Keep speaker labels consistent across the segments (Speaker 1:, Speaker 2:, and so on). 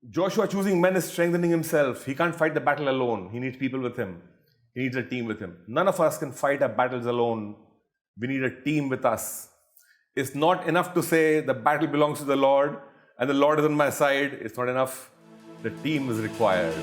Speaker 1: Joshua choosing men is strengthening himself. He can't fight the battle alone. He needs people with him. He needs a team with him. None of us can fight our battles alone. We need a team with us. It's not enough to say the battle belongs to the Lord and the Lord is on my side. It's not enough. The team is required.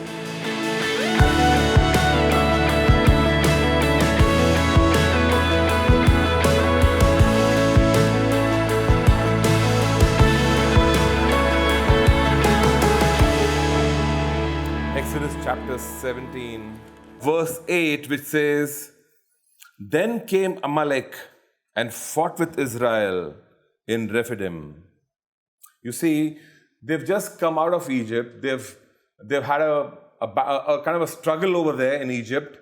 Speaker 1: Exodus chapter 17, verse 8, which says, "Then came Amalek and fought with Israel in Rephidim." You see, they've just come out of Egypt. They've had a kind of a struggle over there in Egypt,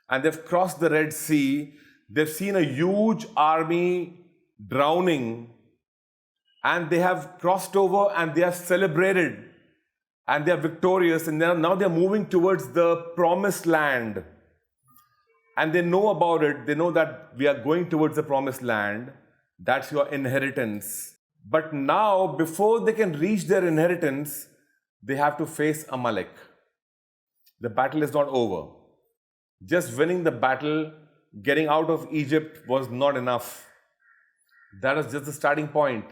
Speaker 1: and they've crossed the Red Sea. They've seen a huge army drowning, and they have crossed over and they have celebrated. And they are victorious, and now they are moving towards the promised land. And they know about it. They know that we are going towards the promised land. That's your inheritance. But now, before they can reach their inheritance, they have to face Amalek. The battle is not over. Just winning the battle, getting out of Egypt was not enough. That was just the starting point.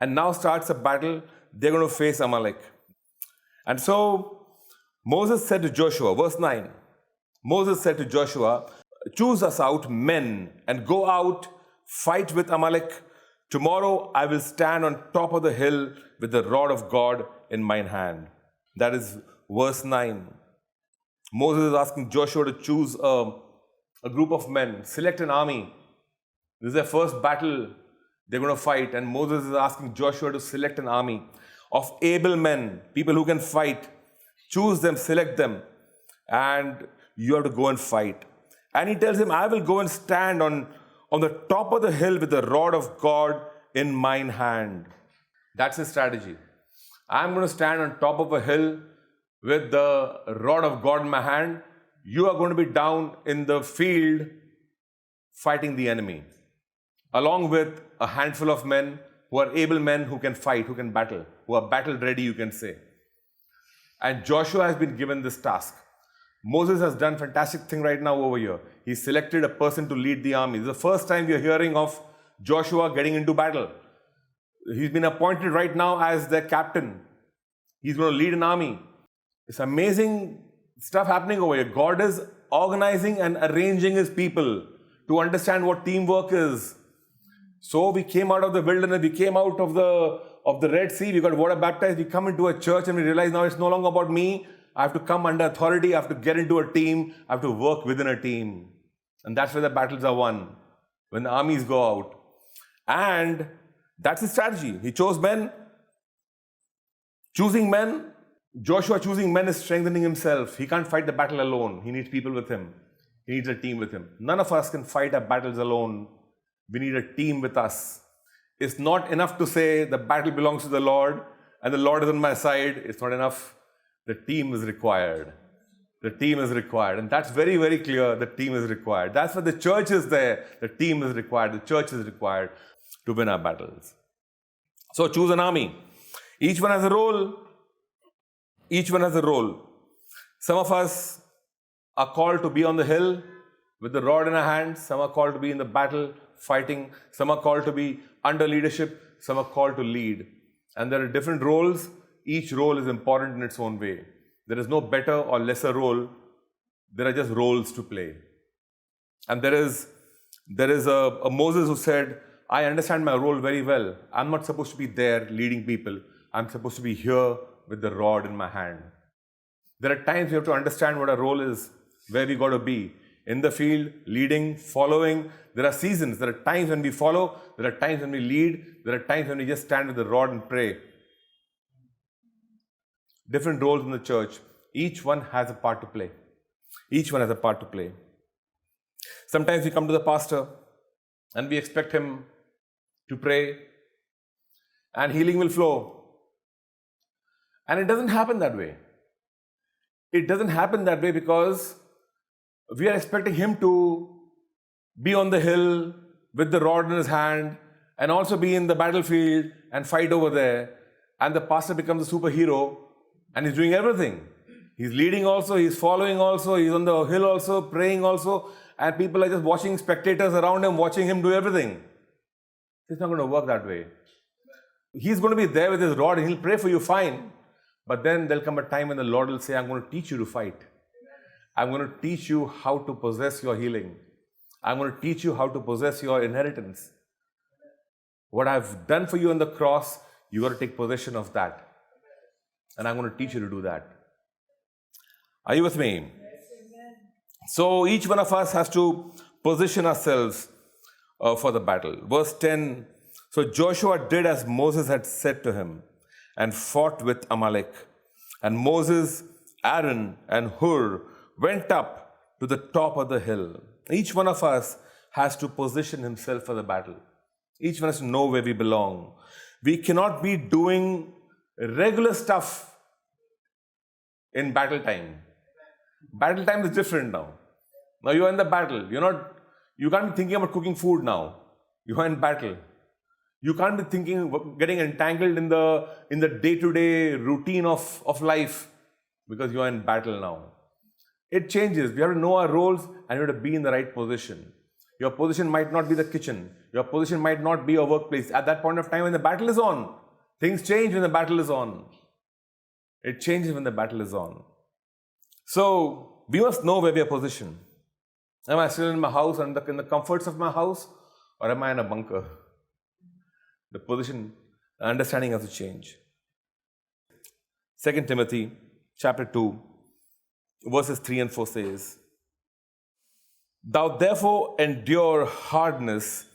Speaker 1: And now starts a battle. They're going to face Amalek. And so Moses said to Joshua, verse 9, Moses said to Joshua, "Choose us out men and go out, fight with Amalek. Tomorrow I will stand on top of the hill with the rod of God in mine hand." That is verse 9. Moses is asking Joshua to choose a group of men, select an army. This is their first battle they're going to fight. And Moses is asking Joshua to select an army of able men, people who can fight. Choose them, select them, and you have to go and fight. And he tells him, "I will go and stand on the top of the hill with the rod of God in mine hand." That's his strategy. I'm going to stand on top of a hill with the rod of God in my hand. You are going to be down in the field fighting the enemy, along with a handful of men who are able men who can fight, who can battle, who are battle ready, you can say. And Joshua has been given this task. Moses has done a fantastic thing right now over here. He selected a person to lead the army. This is the first time we are hearing of Joshua getting into battle. He's been appointed right now as their captain. He's going to lead an army. It's amazing stuff happening over here. God is organizing and arranging his people to understand what teamwork is. So we came out of the wilderness, we came out of the Red Sea, we got water baptized, we come into a church and we realize now it's no longer about me. I have to come under authority, I have to get into a team, I have to work within a team. And that's where the battles are won, when the armies go out. And that's his strategy. He chose men. Choosing men, Joshua choosing men is strengthening himself. He can't fight the battle alone. He needs people with him. He needs a team with him. None of us can fight our battles alone. We need a team with us. It's not enough to say the battle belongs to the Lord and the Lord is on my side. It's not enough. The team is required. The team is required. And that's very, very clear. The team is required. That's why the church is there. The team is required. The church is required to win our battles. So choose an army. Each one has a role. Each one has a role. Some of us are called to be on the hill with the rod in our hands. Some are called to be in the battle fighting. Some are called to be under leadership. Some are called to lead. And there are different roles. Each role is important in its own way. There is no better or lesser role. There are just roles to play. And there is a Moses who said, "I understand my role very well. I'm not supposed to be there leading people. I'm supposed to be here with the rod in my hand." There are times we have to understand what our role is, where we got to be. In the field, leading, following. There are seasons. There are times when we follow. There are times when we lead. There are times when we just stand with the rod and pray. Different roles in the church. Each one has a part to play. Each one has a part to play. Sometimes we come to the pastor and we expect him to pray and healing will flow. And it doesn't happen that way. It doesn't happen that way because we are expecting him to be on the hill with the rod in his hand and also be in the battlefield and fight over there. And the pastor becomes a superhero And he's doing everything. He's leading also, he's following also, he's on the hill also, praying also, and people are just watching, spectators around him, watching him do everything. It's not going to work that way. He's going to be there with his rod and he'll pray for you, fine. But then there'll come a time when the Lord will say, I'm going to teach you to fight. I'm going to teach you how to possess your healing. I'm going to teach you how to possess your inheritance. What I've done for you on the cross, you got to take possession of that. And I'm going to teach you to do that. Are you with me? So each one of us has to position ourselves for the battle. Verse 10, so Joshua did as Moses had said to him and fought with Amalek. And Moses, Aaron, and Hur went up to the top of the hill. Each one of us has to position himself for the battle. Each one has to know where we belong. We cannot be doing regular stuff in battle time. Battle time is different now. Now you are in the battle. You can't be thinking about cooking food now. You are in battle. You can't be thinking, getting entangled in the day-to-day routine of life because you are in battle now. It changes. We have to know our roles and we have to be in the right position. Your position might not be the kitchen. Your position might not be your workplace. At that point of time when the battle is on, things change when the battle is on. It changes when the battle is on. So, we must know where we are positioned. Am I still in my house and in the comforts of my house, or am I in a bunker? The position, the understanding has to change. 2 Timothy chapter 2, verses 3 and 4 says, Thou therefore endure hardness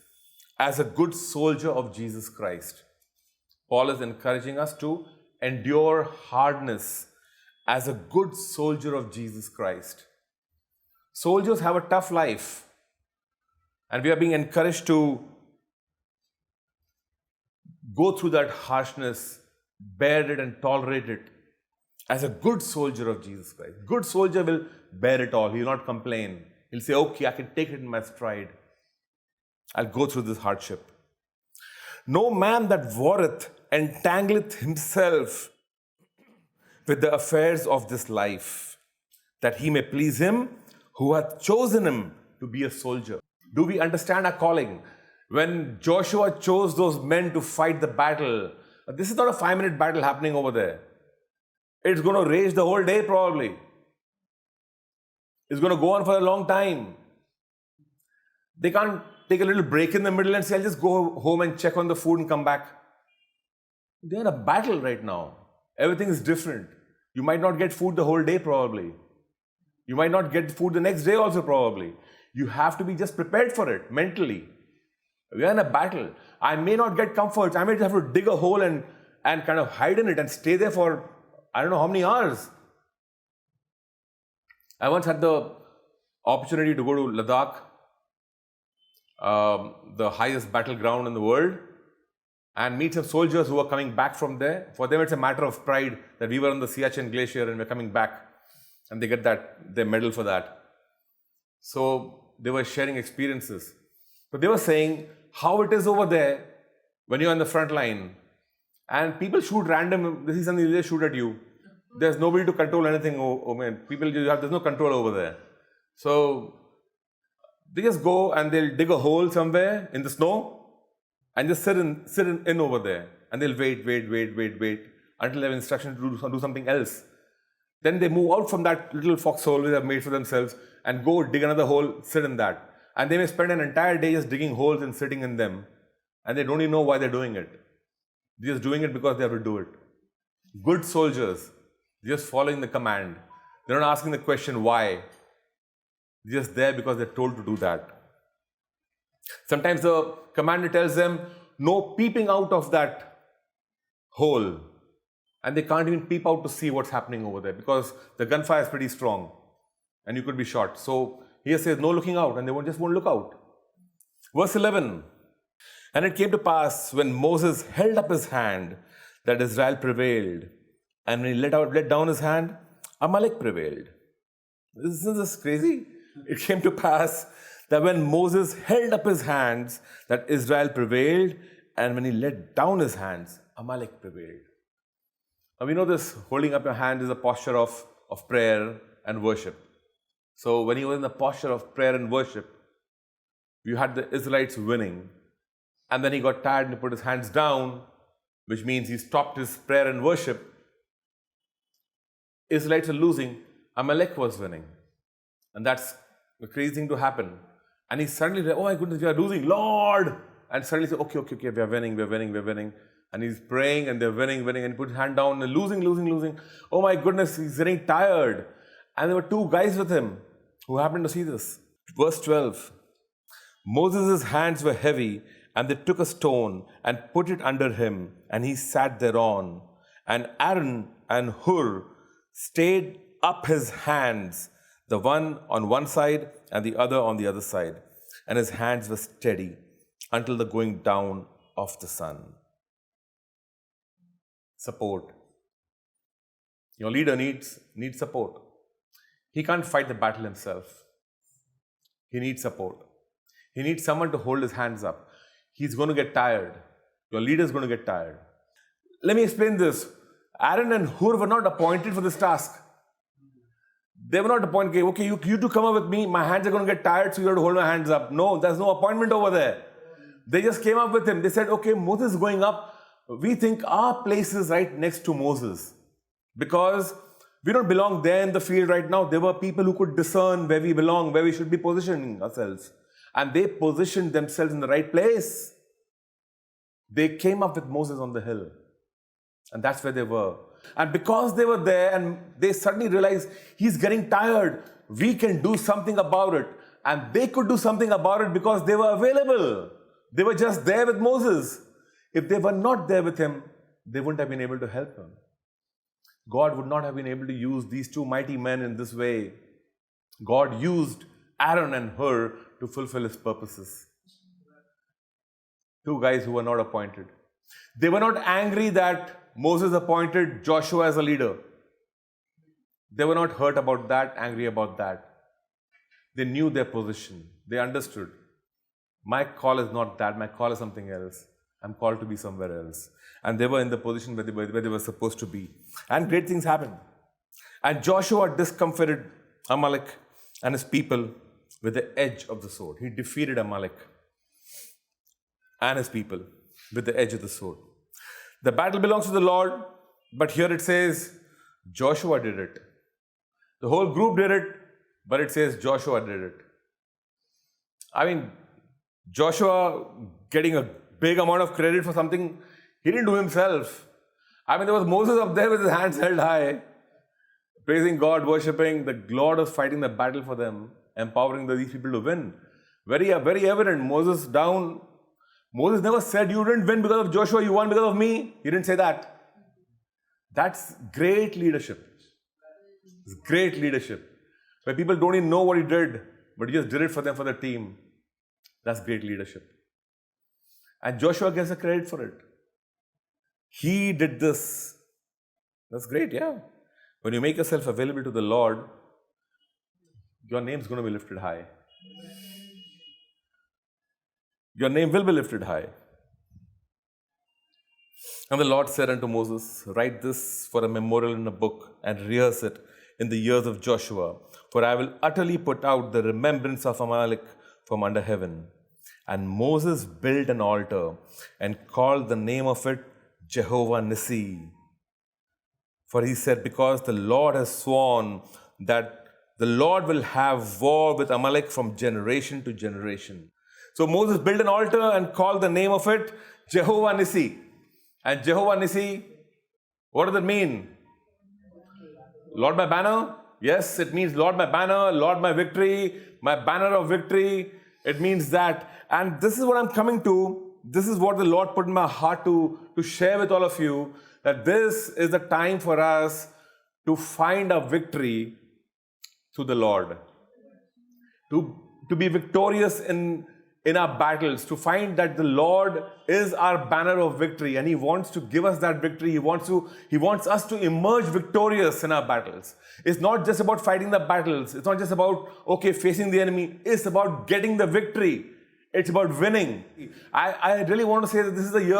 Speaker 1: as a good soldier of Jesus Christ. Paul is encouraging us to endure hardness as a good soldier of Jesus Christ. Soldiers have a tough life, and we are being encouraged to go through that harshness, bear it and tolerate it as a good soldier of Jesus Christ. Good soldier will bear it all. He will not complain. He'll say, okay, I can take it in my stride. I'll go through this hardship. No man that warreth entangleth himself with the affairs of this life, that he may please him who hath chosen him to be a soldier. Do we understand our calling? When Joshua chose those men to fight the battle, this is not a 5-minute battle happening over there. It's going to rage the whole day probably. It's going to go on for a long time. They can't take a little break in the middle and say, I'll just go home and check on the food and come back. They're in a battle right now. Everything is different. You might not get food the whole day probably. You might not get food the next day also probably. You have to be just prepared for it mentally. We are in a battle. I may not get comforts. I may have to dig a hole and kind of hide in it and stay there for I don't know how many hours. I once had the opportunity to go to Ladakh, the highest battleground in the world, and meet some soldiers who were coming back from there. For them, it's a matter of pride that we were on the Siachen Glacier and we're coming back, and they get their medal for that. So they were sharing experiences. But they were saying how it is over there when you're on the front line, and people shoot random. This is something they shoot at you. There's nobody to control anything. There's no control over there. So they just go and they'll dig a hole somewhere in the snow and just sit in over there. And they'll wait until they have instruction to do something else. Then they move out from that little foxhole they have made for themselves and go dig another hole, sit in that. And they may spend an entire day just digging holes and sitting in them. And they don't even know why they're doing it. They're just doing it because they have to do it. Good soldiers, just following the command. They're not asking the question why. They're just there because they're told to do that. Sometimes the commander tells them, no peeping out of that hole. And they can't even peep out to see what's happening over there because the gunfire is pretty strong and you could be shot. So he says, no looking out, and they just won't look out. Verse 11, and it came to pass when Moses held up his hand that Israel prevailed, and when he let down his hand, Amalek prevailed. Isn't this crazy? It came to pass that when Moses held up his hands that Israel prevailed, and when he let down his hands, Amalek prevailed. Now we know this holding up your hand is a posture of prayer and worship. So when he was in the posture of prayer and worship, you had the Israelites winning. And then he got tired and he put his hands down, which means he stopped his prayer and worship. Israelites were losing, Amalek was winning. And that's the crazy thing to happen. And he suddenly said, oh my goodness, we are losing, Lord! And suddenly he said, okay, we are winning. And he's praying and they're winning, and he put his hand down and losing. Oh my goodness, he's getting tired. And there were two guys with him who happened to see this. Verse 12. Moses' hands were heavy, and they took a stone and put it under him, and he sat thereon. And Aaron and Hur stayed up his hands, the one on one side and the other on the other side. And his hands were steady until the going down of the sun. Support. Your leader needs support. He can't fight the battle himself. He needs support. He needs someone to hold his hands up. He's going to get tired. Your leader is going to get tired. Let me explain this. Aaron and Hur were not appointed for this task. They were not appointed, okay, you two come up with me, my hands are going to get tired, so you have to hold my hands up. No, there's no appointment over there. They just came up with him. They said, okay, Moses is going up. We think our place is right next to Moses. Because we don't belong there in the field right now. There were people who could discern where we belong, where we should be positioning ourselves. And they positioned themselves in the right place. They came up with Moses on the hill. And that's where they were. And because they were there and they suddenly realized he's getting tired, we can do something about it. And they could do something about it because they were available. They were just there with Moses. If they were not there with him, they wouldn't have been able to help him. God would not have been able to use these two mighty men in this way. God used Aaron and Hur to fulfill his purposes. Two guys who were not appointed. They were not angry that Moses appointed Joshua as a leader. They were not hurt about that, angry about that. They knew their position. They understood. My call is not that. My call is something else. I'm called to be somewhere else. And they were in the position where they were supposed to be. And great things happened. And Joshua discomfited Amalek and his people with the edge of the sword. He defeated Amalek and his people with the edge of the sword. The battle belongs to the Lord, but here it says Joshua did it. The whole group did it, but it says Joshua did it. I mean, Joshua getting a big amount of credit for something he didn't do himself. I mean, there was Moses up there with his hands held high, praising God, worshipping. The Lord was fighting the battle for them, empowering these people to win. Very evident. Moses down. Moses never said, you didn't win because of Joshua, you won because of me. He didn't say that. That's great leadership. It's great leadership. Where people don't even know what he did, but he just did it for them, for the team. That's great leadership. And Joshua gets the credit for it. He did this. That's great, yeah. When you make yourself available to the Lord, your name's going to be lifted high. Your name will be lifted high. And the Lord said unto Moses, write this for a memorial in a book and rehearse it in the years of Joshua. For I will utterly put out the remembrance of Amalek from under heaven. And Moses built an altar and called the name of it Jehovah Nissi. For he said, because the Lord has sworn that the Lord will have war with Amalek from generation to generation. So Moses built an altar and called the name of it Jehovah Nissi. And Jehovah Nissi, what does it mean? Lord my banner? Yes, it means Lord my banner, Lord my victory, my banner of victory. It means that. And this is what I'm coming to. This is what the Lord put in my heart to share with all of you. That this is the time for us to find a victory through the Lord. To be victorious in our battles, to find that the Lord is our banner of victory and He wants to give us that victory. He wants us to emerge victorious in our battles. It's not just about fighting the battles. It's not just about, facing the enemy. It's about getting the victory. It's about winning. I really want to say that this is a year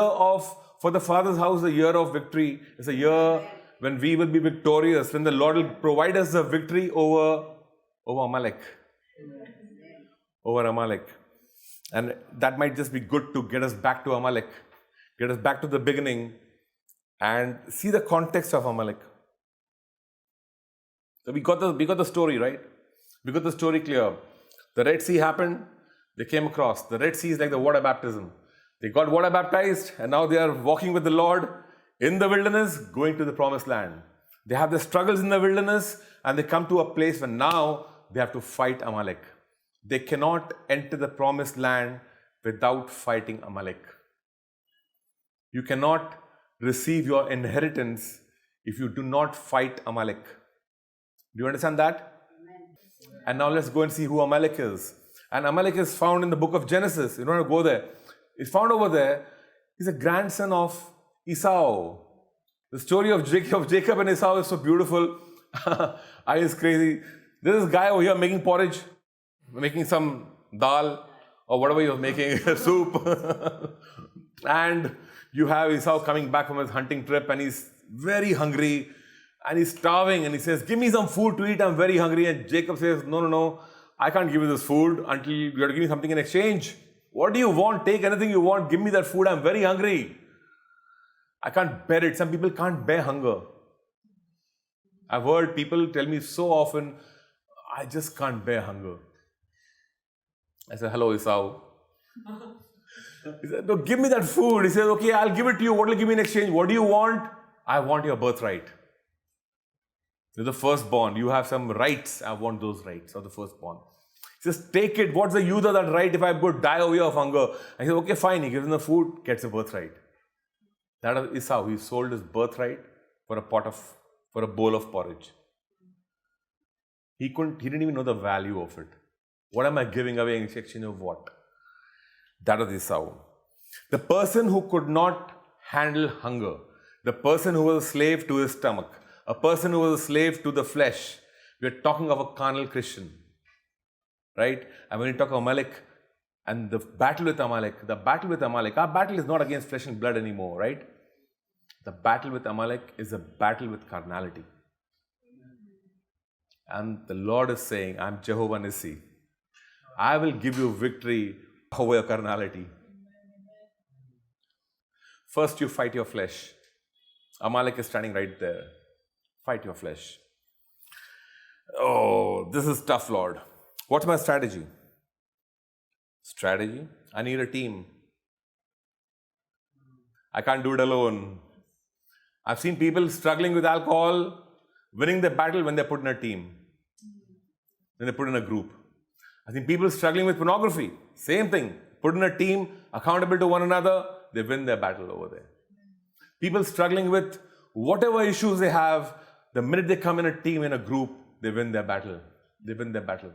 Speaker 1: for the Father's house, a year of victory. It's a year when we will be victorious, when the Lord will provide us the victory over Amalek. Over Amalek. And that might just be good to get us back to Amalek, get us back to the beginning and see the context of Amalek. So we got the story, right? We got the story clear. The Red Sea happened, they came across. The Red Sea is like the water baptism. They got water baptized and now they are walking with the Lord in the wilderness, going to the promised land. They have the struggles in the wilderness and they come to a place where now they have to fight Amalek. They cannot enter the promised land without fighting Amalek. You cannot receive your inheritance if you do not fight Amalek. Do you understand that? And now let's go and see who Amalek is. And Amalek is found in the book of Genesis. You don't have to go there. He's found over there. He's a grandson of Esau. The story of Jacob and Esau is so beautiful. It's crazy. There's this guy over here making porridge, making some dal or whatever he was making, soup. And you have Esau coming back from his hunting trip and he's very hungry and he's starving and he says, give me some food to eat, I'm very hungry. And Jacob says, no, I can't give you this food until you have to give me something in exchange. What do you want? Take anything you want. Give me that food. I'm very hungry. I can't bear it. Some people can't bear hunger. I've heard people tell me so often, I just can't bear hunger. I said, hello, Esau. He said, no, give me that food. He says, okay, I'll give it to you. What will you give me in exchange? What do you want? I want your birthright. You're the firstborn. You have some rights. I want those rights of the firstborn. He says, take it. What's the use of that right if I go die over here of hunger? I said, okay, fine. He gives him the food, gets a birthright. That is Esau. He sold his birthright for a bowl of porridge. He didn't even know the value of it. What am I giving away in exchange of what? That was Esau. The person who could not handle hunger, the person who was a slave to his stomach, a person who was a slave to the flesh. We're talking of a carnal Christian, right? And when you talk of Amalek and the battle with Amalek, our battle is not against flesh and blood anymore, right? The battle with Amalek is a battle with carnality. And the Lord is saying, I'm Jehovah Nissi. I will give you victory over your carnality. First, you fight your flesh. Amalek is standing right there. Fight your flesh. Oh, this is tough, Lord. What's my strategy? Strategy? I need a team. I can't do it alone. I've seen people struggling with alcohol, winning the battle when they're put in a team, when they're put in a group. I've seen people struggling with pornography. Same thing. Put in a team, accountable to one another, they win their battle over there. People struggling with whatever issues they have, the minute they come in a team, in a group, they win their battle. They win their battle.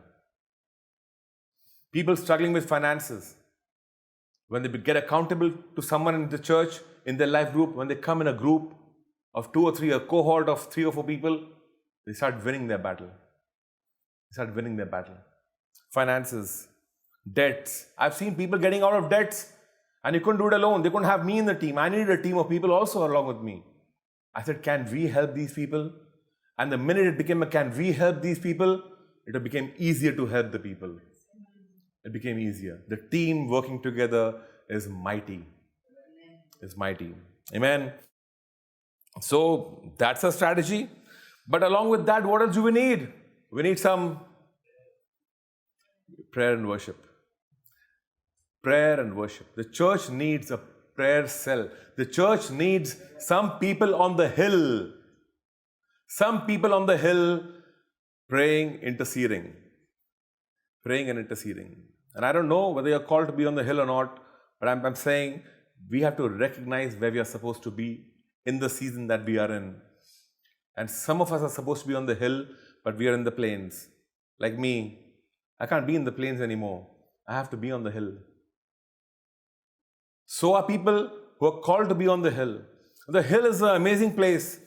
Speaker 1: People struggling with finances. When they get accountable to someone in the church, in their life group, when they come in a group of 2 or 3, a cohort of 3 or 4 people, they start winning their battle. They start winning their battle. Finances, debts. I've seen people getting out of debts and you couldn't do it alone. They couldn't have me in the team. I needed a team of people also along with me. I said, can we help these people? And the minute it became a can we help these people, it became easier to help the people. It became easier. The team working together is mighty. It's mighty. Amen. So that's a strategy. But along with that, what else do we need? We need some prayer and worship. Prayer and worship. The church needs a prayer cell. The church needs some people on the hill. Some people on the hill praying, interceding. Praying and interceding. And I don't know whether you're called to be on the hill or not, but I'm saying we have to recognize where we are supposed to be in the season that we are in. And some of us are supposed to be on the hill, but we are in the plains. Like me, I can't be in the plains anymore. I have to be on the hill. So are people who are called to be on the hill. The hill is an amazing place.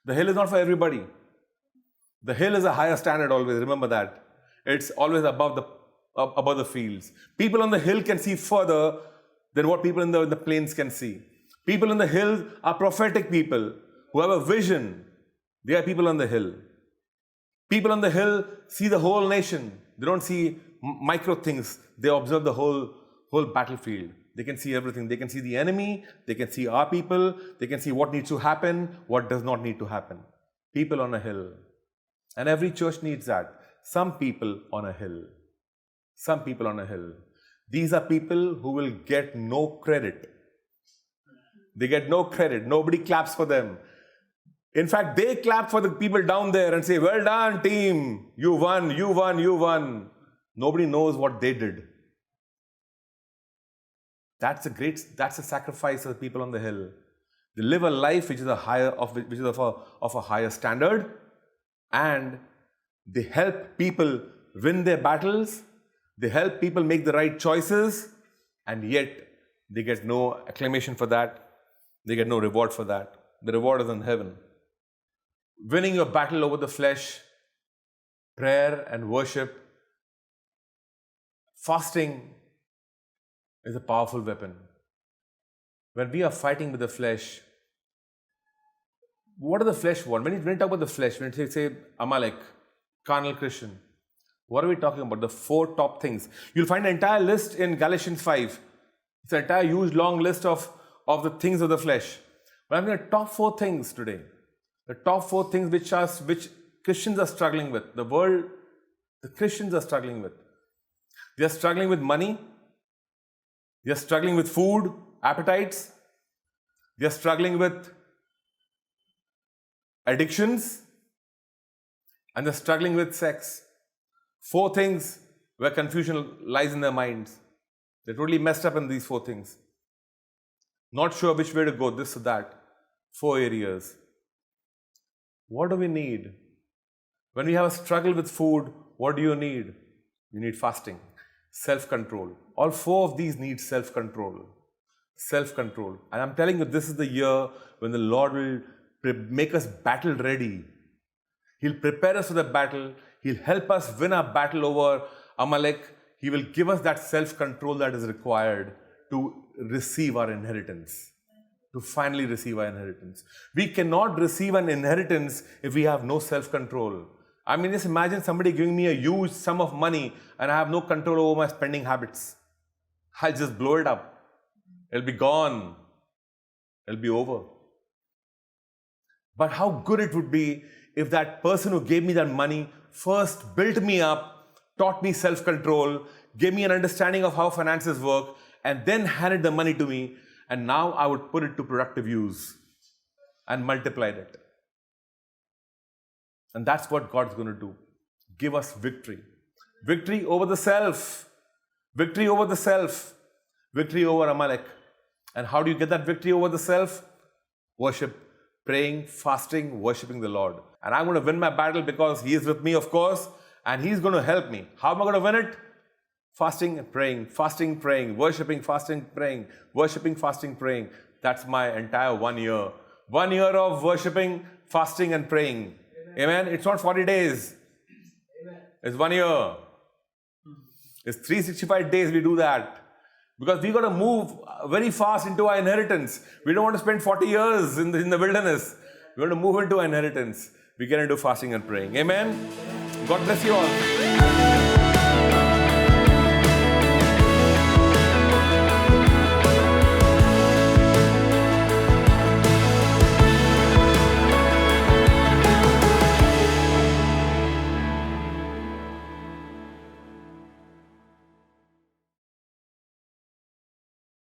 Speaker 1: The hill is not for everybody. The hill is a higher standard always, remember that. It's always above the fields. People on the hill can see further than what people in the plains can see. People in the hills are prophetic people who have a vision. They are people on the hill. People on the hill see the whole nation. They don't see micro things. They observe the whole battlefield. They can see everything. They can see the enemy. They can see our people. They can see what needs to happen, what does not need to happen. People on a hill. And every church needs that. Some people on a hill. Some people on a hill. These are people who will get no credit. They get no credit. Nobody claps for them. In fact, they clap for the people down there and say, well done, team. You won, you won, you won. Nobody knows what they did. That's a sacrifice of the people on the hill. They live a life which is of a higher standard, and they help people win their battles. They help people make the right choices, and yet they get no acclamation for that. They get no reward for that. The reward is in heaven. Winning your battle over the flesh, prayer and worship, fasting is a powerful weapon. When we are fighting with the flesh, what does the flesh want? When you talk about the flesh, when you say Amalek, carnal Christian, what are we talking about? The 4 top things. You'll find an entire list in Galatians 5. It's an entire huge long list of the things of the flesh. But I'm going to top 4 things today. The top 4 things which Christians are struggling with. The Christians are struggling with. They are struggling with money. They are struggling with food, appetites. They are struggling with addictions. And they're struggling with sex. 4 things where confusion lies in their minds. They're totally messed up in these 4 things. Not sure which way to go, this or that. 4 areas. What do we need? When we have a struggle with food, what do you need? You need fasting, self-control. All 4 of these need self-control. Self-control. And I'm telling you, this is the year when the Lord will make us battle ready. He'll prepare us for the battle. He'll help us win our battle over Amalek. He will give us that self-control that is required to receive our inheritance. To finally receive our inheritance. We cannot receive an inheritance if we have no self-control. I mean, just imagine somebody giving me a huge sum of money and I have no control over my spending habits. I'll just blow it up. It'll be gone. It'll be over. But how good it would be if that person who gave me that money first built me up, taught me self-control, gave me an understanding of how finances work, and then handed the money to me, and now I would put it to productive use and multiplied it. And that's what God's going to do. Give us victory. Victory over the self. Victory over the self. Victory over Amalek. And how do you get that victory over the self? Worship, praying, fasting, worshipping the Lord. And I'm going to win my battle because He is with me, of course, and He's going to help me. How am I going to win it? Fasting and praying, worshipping, fasting, praying, worshipping, fasting, praying. That's my entire 1 year. 1 year of worshipping, fasting and praying. Amen. It's not 40 days. Amen. It's 1 year. It's 365 days we do that. Because we got to move very fast into our inheritance. We don't want to spend 40 years in the wilderness. We want to move into our inheritance. We get into fasting and praying. Amen. God bless you all.